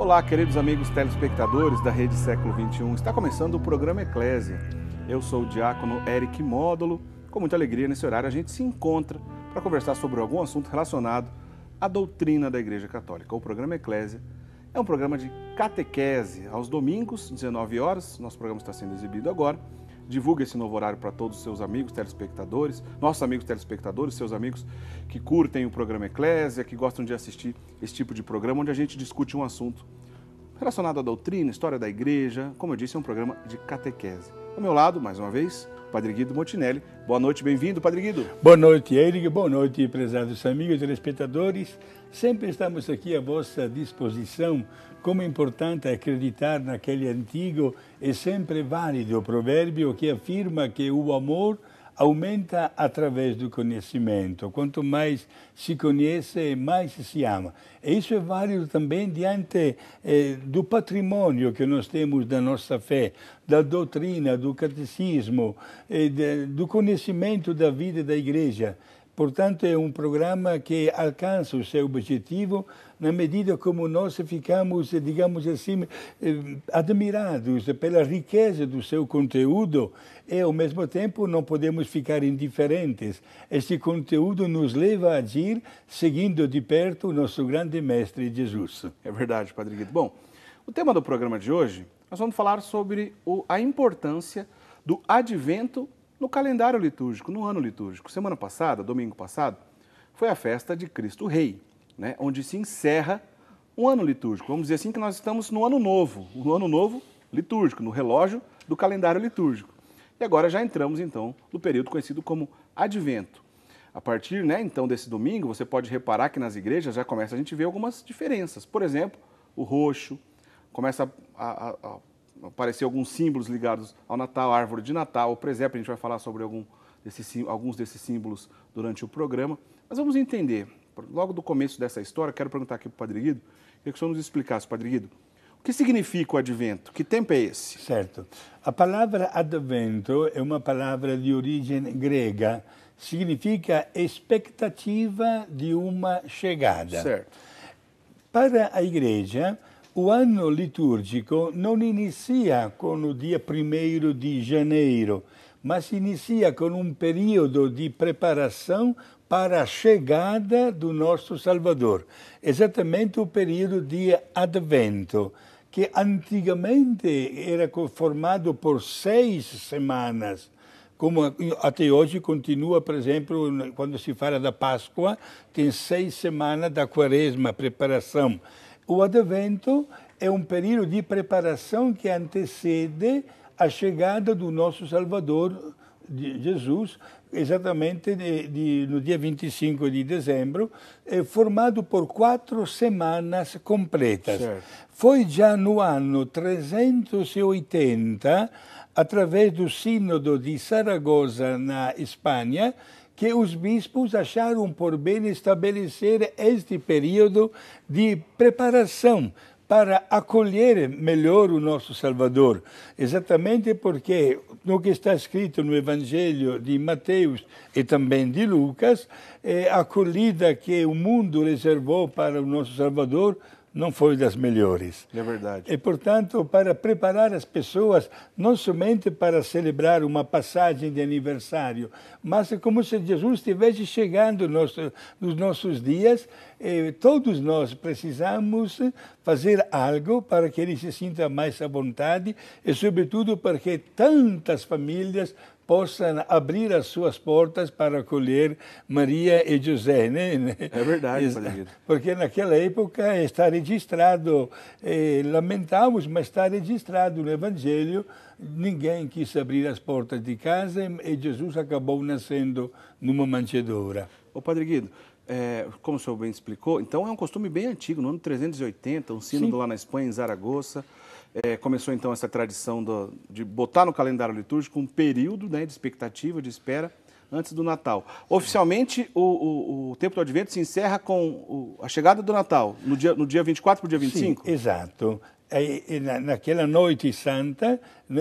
Olá, queridos amigos telespectadores da Rede Século XXI. Está começando o programa Eclésia. Eu sou o diácono Eric Módulo. Com muita alegria, nesse horário, a gente se encontra para conversar sobre algum assunto relacionado à doutrina da Igreja Católica. O programa Eclésia é um programa de catequese. Aos domingos, 19 horas, nosso programa está sendo exibido agora. Divulgue esse novo horário para todos os seus amigos telespectadores, nossos amigos telespectadores, seus amigos que curtem o programa Eclésia, que gostam de assistir esse tipo de programa, onde a gente discute um assunto relacionado à doutrina, história da igreja. Como eu disse, é um programa de catequese. Ao meu lado, mais uma vez, o Padre Guido Motinelli. Boa noite, bem-vindo, Padre Guido. Boa noite, Eric. Boa noite, prezados amigos telespectadores. Sempre estamos aqui à vossa disposição. Como é importante acreditar naquele antigo e sempre válido provérbio que afirma que o amor aumenta através do conhecimento. Quanto mais se conhece, mais se ama. E isso é válido também diante do patrimônio que nós temos da nossa fé, da doutrina, do catecismo, do conhecimento da vida da Igreja. Portanto, é um programa que alcança o seu objetivo na medida como nós ficamos, digamos assim, admirados pela riqueza do seu conteúdo e, ao mesmo tempo, não podemos ficar indiferentes. Este conteúdo nos leva a agir seguindo de perto o nosso grande mestre Jesus. É verdade, Padre Guido. Bom, o tema do programa de hoje, nós vamos falar sobre a importância do advento no calendário litúrgico, no ano litúrgico. Semana passada, domingo passado, foi a festa de Cristo Rei, né, onde se encerra um ano litúrgico. Vamos dizer assim que nós estamos no ano novo litúrgico, no relógio do calendário litúrgico. E agora já entramos, então, no período conhecido como Advento. A partir, então, desse domingo, você pode reparar que nas igrejas já começa a gente ver algumas diferenças. Por exemplo, o roxo, começa a aparecer alguns símbolos ligados ao Natal, a árvore de Natal, o presépio. A gente vai falar sobre alguns desses símbolos durante o programa. Mas vamos entender, logo do começo dessa história, quero perguntar aqui para o Padre Guido, queria que o senhor nos explicasse, Padre Guido, o que significa o advento? Que tempo é esse? Certo. A palavra advento é uma palavra de origem grega, significa expectativa de uma chegada. Certo. Para a Igreja, o ano litúrgico não inicia com o dia 1º de janeiro, mas inicia com um período de preparação para a chegada do nosso Salvador. Exatamente o período de Advento, que antigamente era formado por 6 semanas, como até hoje continua, por exemplo, quando se fala da Páscoa, tem 6 semanas da Quaresma, preparação. O Advento é um período de preparação que antecede a chegada do nosso Salvador, de Jesus, exatamente no dia 25 de dezembro, formado por 4 semanas completas. Certo. Foi já no ano 380, através do Sínodo de Saragossa, na Espanha, que os bispos acharam por bem estabelecer este período de preparação para acolher melhor o nosso Salvador. Exatamente porque no que está escrito no Evangelho de Mateus e também de Lucas, a acolhida que o mundo reservou para o nosso Salvador não foi das melhores. É verdade. E, portanto, para preparar as pessoas, não somente para celebrar uma passagem de aniversário, mas como se Jesus estivesse chegando nos nossos dias, todos nós precisamos fazer algo para que ele se sinta mais à vontade e, sobretudo, para que tantas famílias possam abrir as suas portas para acolher Maria e José, né? É verdade, Padre Guido. Porque naquela época está registrado, lamentamos, mas está registrado no Evangelho, ninguém quis abrir as portas de casa e Jesus acabou nascendo numa manjedoura. Ô, Padre Guido, como o senhor bem explicou, então é um costume bem antigo, no ano 380, um sínodo lá na Espanha, em Zaragoza. Começou então essa tradição de botar no calendário litúrgico um período, né, de expectativa, de espera, antes do Natal. Oficialmente, o tempo do Advento se encerra com a chegada do Natal, no dia 24 para o dia 25? Sim, exato. Naquela noite santa,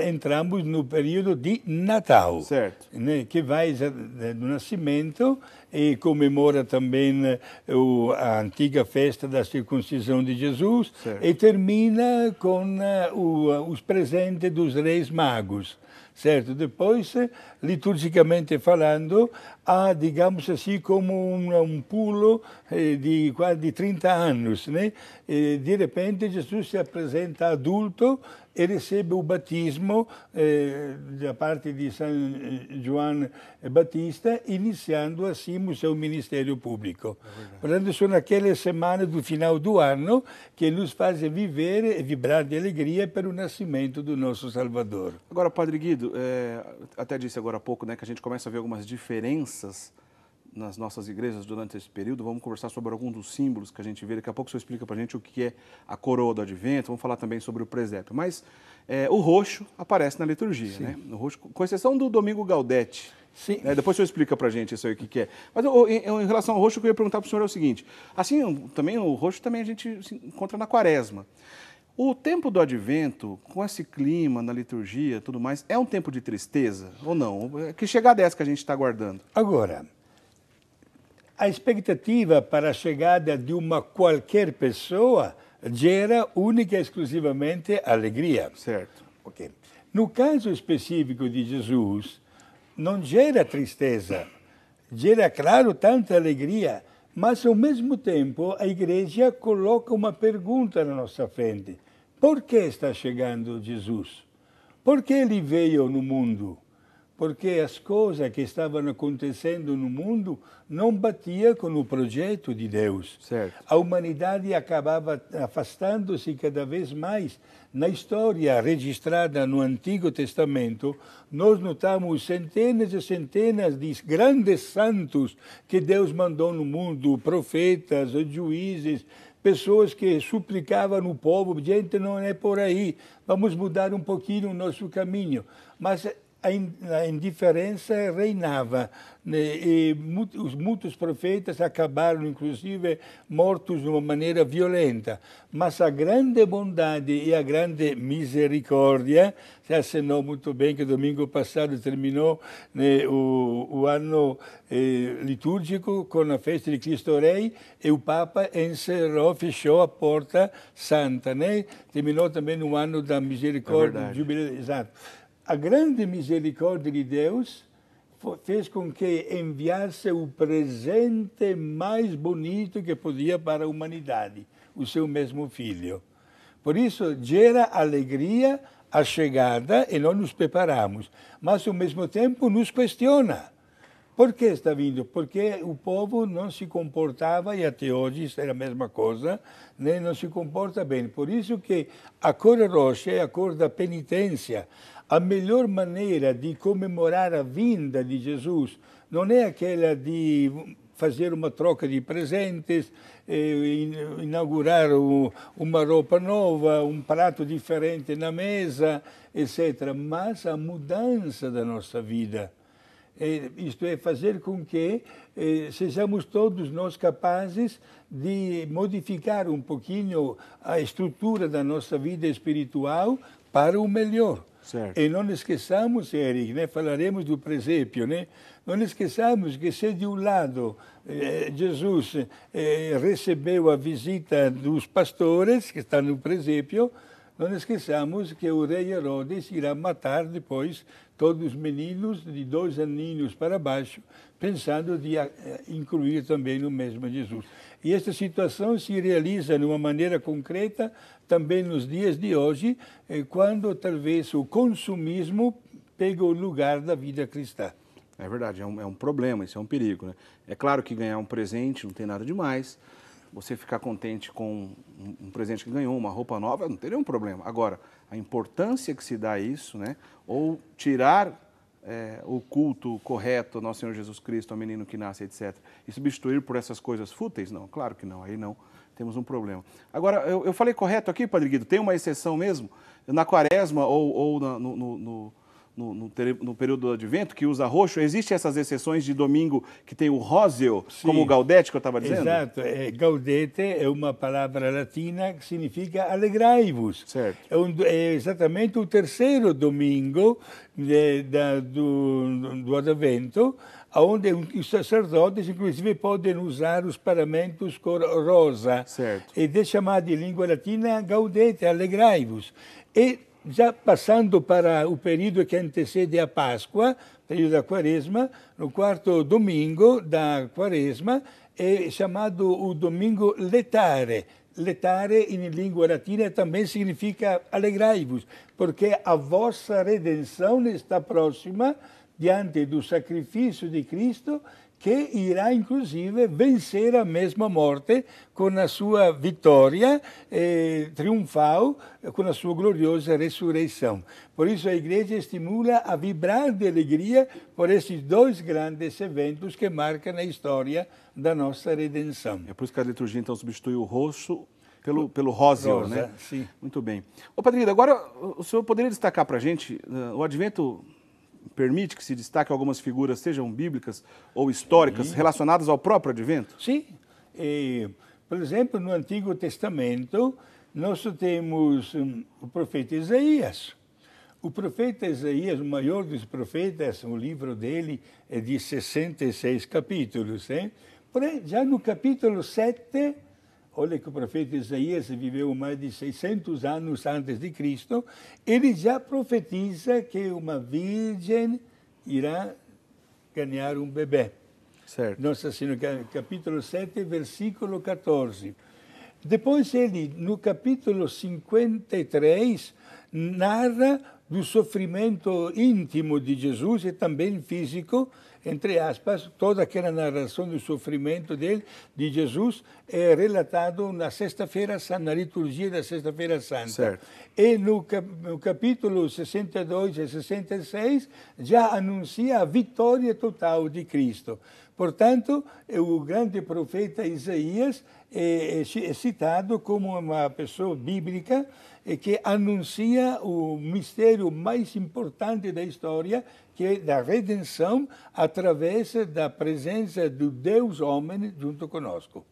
entramos no período de Natal, certo, né, que vai do nascimento e comemora também a antiga festa da circuncisão de Jesus, certo. e termina com os presentes dos Reis Magos. Certo? Depois, liturgicamente falando, há, digamos assim, como um pulo de quase 30 anos. Né? E, de repente, Jesus se apresenta adulto e recebe o batismo da parte de São João Batista, iniciando assim o seu ministério público. Portanto, são aquelas semanas do final do ano que nos fazem viver e vibrar de alegria pelo nascimento do nosso Salvador. Agora, Padre Guido, até disse agora há pouco, né, que a gente começa a ver algumas diferenças nas nossas igrejas durante esse período. Vamos conversar sobre alguns dos símbolos que a gente vê. Daqui a pouco o senhor explica para a gente o que é a coroa do Advento. Vamos falar também sobre o presépio. Mas o roxo aparece na liturgia, né? O roxo, com exceção do Domingo Gaudete. Sim. Depois o senhor explica para a gente isso aí, o que é. Mas em relação ao roxo, eu queria perguntar para o senhor o seguinte. Assim, também o roxo também a gente se encontra na Quaresma. O tempo do Advento, com esse clima na liturgia e tudo mais, é um tempo de tristeza ou não? Que chegada é essa que a gente está aguardando? Agora, a expectativa para a chegada de uma qualquer pessoa gera única e exclusivamente alegria. Certo. Okay. No caso específico de Jesus, não gera tristeza, gera, claro, tanta alegria, mas ao mesmo tempo a igreja coloca uma pergunta na nossa frente. Por que está chegando Jesus? Por que ele veio no mundo? Porque as coisas que estavam acontecendo no mundo não batiam com o projeto de Deus. Certo. A humanidade acabava afastando-se cada vez mais. Na história registrada no Antigo Testamento, nós notamos centenas e centenas de grandes santos que Deus mandou no mundo, profetas, juízes, pessoas que suplicavam o povo, gente, não é por aí, vamos mudar um pouquinho o nosso caminho. Mas a indiferença reinava, né? E muitos profetas acabaram, inclusive, mortos de uma maneira violenta. Mas a grande bondade e a grande misericórdia, se assinou muito bem que domingo passado terminou, né, o ano litúrgico com a festa de Cristo Rei, e o Papa encerrou, fechou a porta santa. Né? Terminou também o ano da misericórdia, jubileu, exato. A grande misericórdia de Deus fez com que enviasse o presente mais bonito que podia para a humanidade, o seu mesmo Filho. Por isso, gera alegria a chegada e nós nos preparamos, mas ao mesmo tempo nos questiona. Por que está vindo? Porque o povo não se comportava, e até hoje é a mesma coisa, né? Não se comporta bem. Por isso que a cor roxa é a cor da penitência. A melhor maneira de comemorar a vinda de Jesus não é aquela de fazer uma troca de presentes, inaugurar uma roupa nova, um prato diferente na mesa, etc. Mas a mudança da nossa vida. Isto é, fazer com que sejamos todos nós capazes de modificar um pouquinho a estrutura da nossa vida espiritual para o melhor. Certo. E não esqueçamos, Eric, né, falaremos do presépio, né? Não esqueçamos que se de um lado Jesus recebeu a visita dos pastores, que estão no presépio, não esqueçamos que o rei Herodes irá matar depois todos os meninos de 2 aninhos para baixo, pensando de incluir também no mesmo Jesus. E esta situação se realiza de uma maneira concreta também nos dias de hoje, quando talvez o consumismo pega o lugar da vida cristã. É verdade, é um problema, isso é um perigo, né? É claro que ganhar um presente não tem nada demais. Você ficar contente com um presente que ganhou, uma roupa nova, não tem nenhum problema. Agora, a importância que se dá a isso, né? Ou tirar o culto correto ao nosso Senhor Jesus Cristo, ao menino que nasce, etc. E substituir por essas coisas fúteis? Não, claro que não, aí não temos um problema. Agora, eu falei correto aqui, Padre Guido? Tem uma exceção mesmo? Na Quaresma ou no período do Advento, que usa roxo. Existem essas exceções de domingo que tem o róseo, como o gaudete que eu estava dizendo? Exato. Gaudete é uma palavra latina que significa alegrai-vos. Certo. É exatamente o terceiro domingo do Advento, onde os sacerdotes, inclusive, podem usar os paramentos cor rosa. Certo. Ed é chamado em língua latina gaudete, alegrai-vos. E já passando para o período que antecede a Páscoa, período da Quaresma, no quarto domingo da Quaresma, é chamado o domingo letare. Letare, em língua latina, também significa alegrai-vos, porque a vossa redenção está próxima diante do sacrifício de Cristo, que irá, inclusive, vencer a mesma morte com a sua vitória triunfal, com a sua gloriosa ressurreição. Por isso, a Igreja estimula a vibrar de alegria por esses dois grandes eventos que marcam a história da nossa redenção. É por isso que a liturgia, então, substitui o roxo pelo róseo, né? Sim. Muito bem. Ô, Padre Guido, agora o senhor poderia destacar para a gente, o Advento permite que se destaque algumas figuras, sejam bíblicas ou históricas, relacionadas ao próprio Advento? Sim. Por exemplo, no Antigo Testamento, nós temos o profeta Isaías. O profeta Isaías, o maior dos profetas, o livro dele é de 66 capítulos. Porém, já no capítulo 7, olha que o profeta Isaías viveu mais de 600 anos antes de Cristo, ele já profetiza que uma virgem irá ganhar um bebê. Certo. Nossa Senhora, capítulo 7, versículo 14. Depois ele, no capítulo 53, narra do sofrimento íntimo de Jesus e também físico, entre aspas, toda aquela narração do sofrimento dele, de Jesus, é relatado na Sexta-feira Santa, na liturgia da Sexta-feira Santa. Certo. E no capítulo 62 e 66 já anuncia a vitória total de Cristo. Portanto, o grande profeta Isaías é citado como uma pessoa bíblica que anuncia o mistério mais importante da história, que é da redenção através da presença do Deus homem junto conosco.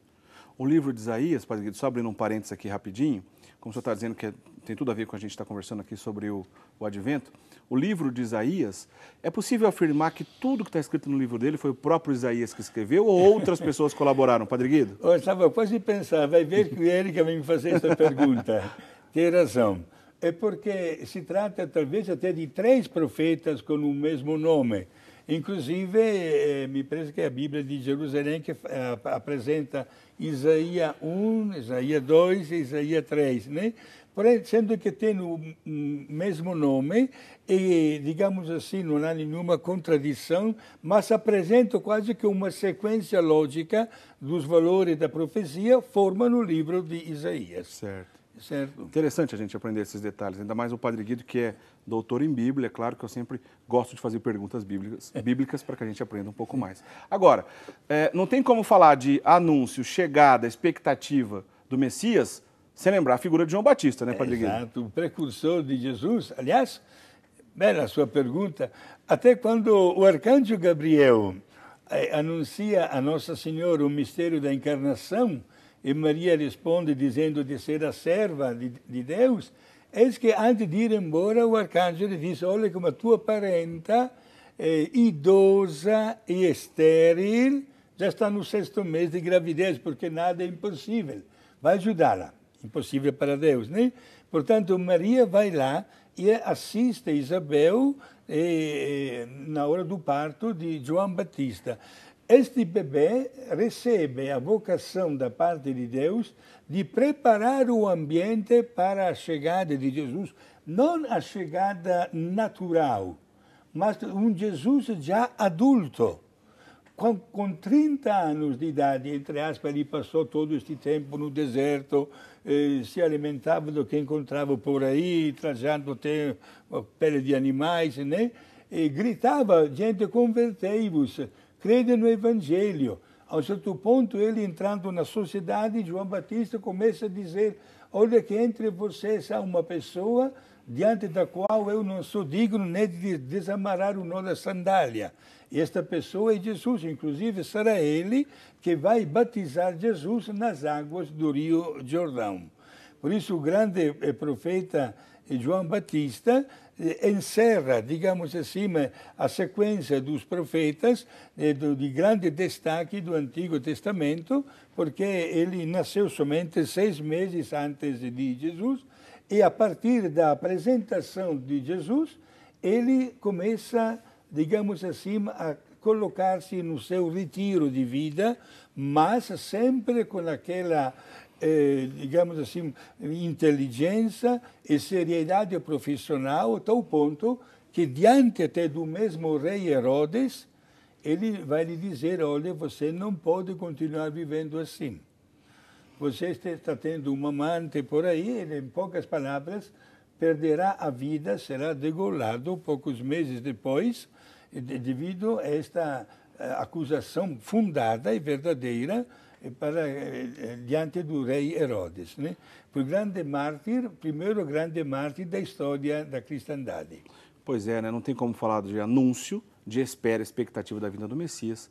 O livro de Isaías, Padre Guido, só abrindo um parênteses aqui rapidinho, como o senhor está dizendo que tem tudo a ver com a gente está conversando aqui sobre o Advento, o livro de Isaías, é possível afirmar que tudo que está escrito no livro dele foi o próprio Isaías que escreveu ou outras pessoas colaboraram, Padre Guido? Eu estava quase pensando, vai ver que ele que vai me fazer essa pergunta. Tem razão. É porque se trata talvez até de 3 profetas com o mesmo nome. Inclusive, me parece que é a Bíblia de Jerusalém que apresenta Isaías 1, Isaías 2 e Isaías 3, né? Porém, sendo que tem o mesmo nome e, digamos assim, não há nenhuma contradição, mas apresenta quase que uma sequência lógica dos valores da profecia, formam o livro de Isaías. Certo. Certo. Interessante a gente aprender esses detalhes, ainda mais o Padre Guido, que é doutor em Bíblia. É claro que eu sempre gosto de fazer perguntas bíblicas para que a gente aprenda um pouco mais. Agora, não tem como falar de anúncio, chegada, expectativa do Messias sem lembrar a figura de João Batista, né, Padre Guido? Exato, o precursor de Jesus. Aliás, bela a sua pergunta, até quando o arcanjo Gabriel anuncia a Nossa Senhora o mistério da encarnação, e Maria responde dizendo de ser a serva de Deus, eis que antes de ir embora o arcanjo lhe diz, olha como a tua parenta idosa e estéril já está no 6º mês de gravidez, porque nada é impossível. Vai ajudá-la. Impossível para Deus, né? Portanto, Maria vai lá e assiste Isabel na hora do parto de João Batista. Este bebê recebe a vocação da parte de Deus de preparar o ambiente para a chegada de Jesus, não a chegada natural, mas um Jesus já adulto. Com 30 anos de idade, entre aspas, ele passou todo este tempo no deserto, se alimentava do que encontrava por aí, trajando até pele de animais, né? E gritava, gente, convertei-vos, crede no Evangelho. A um certo ponto, ele entrando na sociedade, João Batista começa a dizer, olha que entre vocês há uma pessoa diante da qual eu não sou digno nem de desamarrar o nó da sandália. E esta pessoa é Jesus, inclusive será ele que vai batizar Jesus nas águas do Rio Jordão. Por isso o grande profeta João Batista encerra, digamos assim, a sequência dos profetas de grande destaque do Antigo Testamento, porque ele nasceu somente 6 meses antes de Jesus, e a partir da apresentação de Jesus, ele começa, digamos assim, a colocar-se no seu retiro de vida, mas sempre com aquela, digamos assim, inteligência e seriedade profissional, a tal ponto que, diante até do mesmo rei Herodes, ele vai lhe dizer, olha, você não pode continuar vivendo assim. Você está tendo um amante por aí, ele, em poucas palavras, perderá a vida, será degolado poucos meses depois, devido a esta acusação fundada e verdadeira diante do rei Herodes, né? O grande mártir, primeiro grande mártir da história da cristandade. Pois é, né? Não tem como falar de anúncio, de espera, expectativa da vinda do Messias,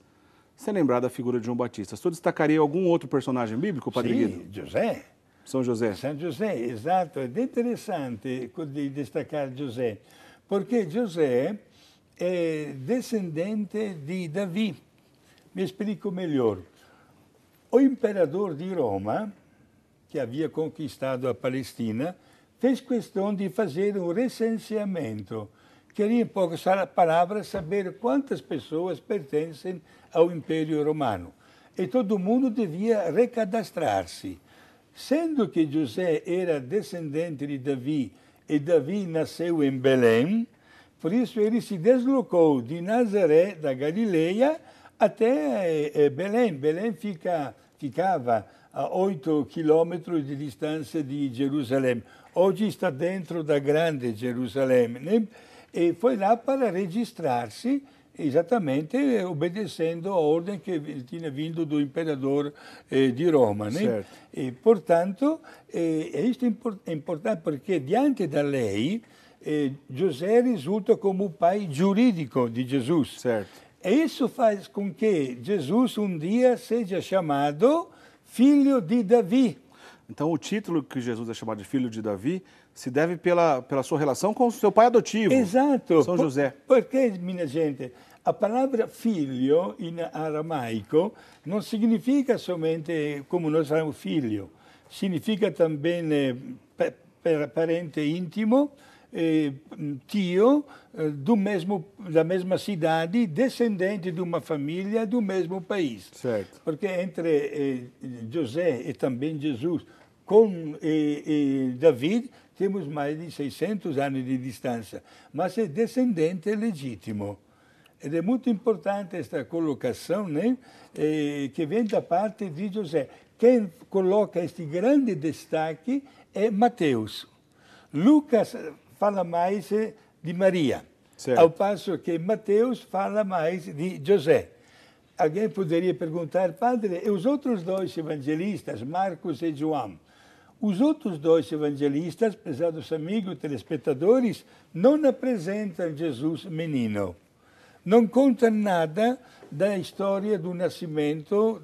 sem lembrar da figura de João Batista. Você destacaria algum outro personagem bíblico, Padre Guido? José. São José. São José, exato. É interessante destacar José, porque José é descendente de Davi. Me explico melhor. O imperador de Roma, que havia conquistado a Palestina, fez questão de fazer um recenseamento. Queria, em poucas palavras, saber quantas pessoas pertencem ao Império Romano. E todo mundo devia recadastrar-se. Sendo que José era descendente de Davi e Davi nasceu em Belém, por isso ele se deslocou de Nazaré, da Galileia, até Belém. Belém ficava a 8 quilômetros de distância de Jerusalém. Hoje está dentro da grande Jerusalém, né? E foi lá para registrar-se, exatamente obedecendo a ordem que tinha vindo do imperador de Roma, né? Certo. E, portanto, isto é importante porque, diante da lei, José resulta como o pai jurídico de Jesus. Certo. E isso faz com que Jesus um dia seja chamado filho de Davi. Então, o título que Jesus é chamado de filho de Davi se deve pela sua relação com o seu pai adotivo, Exato. São José. Porque, minha gente, a palavra filho, em aramaico, não significa somente como nós falamos filho. Significa também parente íntimo, tio da mesma cidade, descendente de uma família do mesmo país. Certo. Porque entre José e também Jesus, com David, temos mais de 600 anos de distância, mas é descendente legítimo. Ed é muito importante esta colocação, né, que vem da parte de José. Quem coloca este grande destaque é Mateus. Lucas fala mais de Maria, certo, ao passo que Mateus fala mais de José. Alguém poderia perguntar, padre, e os outros dois evangelistas, Marcos e João? Os outros dois evangelistas, prezados amigos telespectadores, não apresentam Jesus menino. Não contam nada da história do nascimento,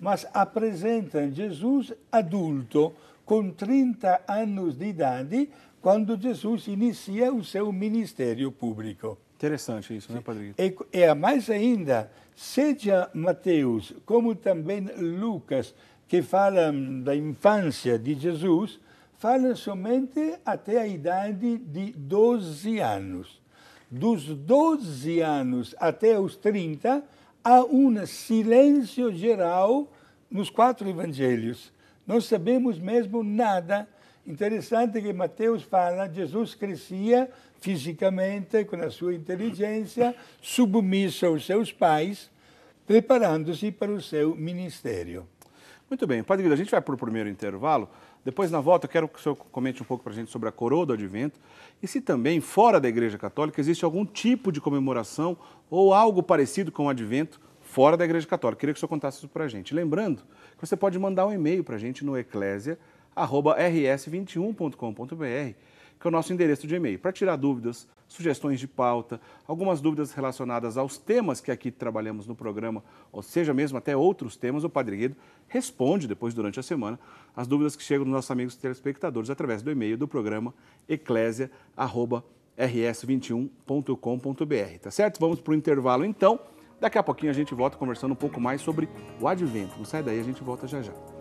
mas apresentam Jesus adulto, com 30 anos de idade, quando Jesus inicia o seu ministério público. Interessante isso, né, Padre? E a mais ainda, seja Mateus, como também Lucas, que falam da infância de Jesus, falam somente até a idade de 12 anos. Dos 12 anos até os 30, há um silêncio geral nos 4 evangelhos. Não sabemos mesmo nada. Interessante que Mateus fala, Jesus crescia fisicamente, com a sua inteligência, submisso aos seus pais, preparando-se para o seu ministério. Muito bem. Padre Guido, a gente vai para o primeiro intervalo. Depois, na volta, eu quero que o senhor comente um pouco para a gente sobre a coroa do Advento e se também, fora da Igreja Católica, existe algum tipo de comemoração ou algo parecido com o Advento fora da Igreja Católica. Queria que o senhor contasse isso para a gente. Lembrando que você pode mandar um e-mail para a gente no eclésia, rs21.com.br, que é o nosso endereço de e-mail, para tirar dúvidas, sugestões de pauta, algumas dúvidas relacionadas aos temas que aqui trabalhamos no programa, ou seja, mesmo até outros temas. O Padre Guido responde depois, durante a semana, as dúvidas que chegam dos nossos amigos telespectadores através do e-mail do programa eclesia@rs21.com.br, tá certo? Vamos para o intervalo então. Daqui a pouquinho a gente volta conversando um pouco mais sobre o Advento. Não sai daí, a gente volta já já.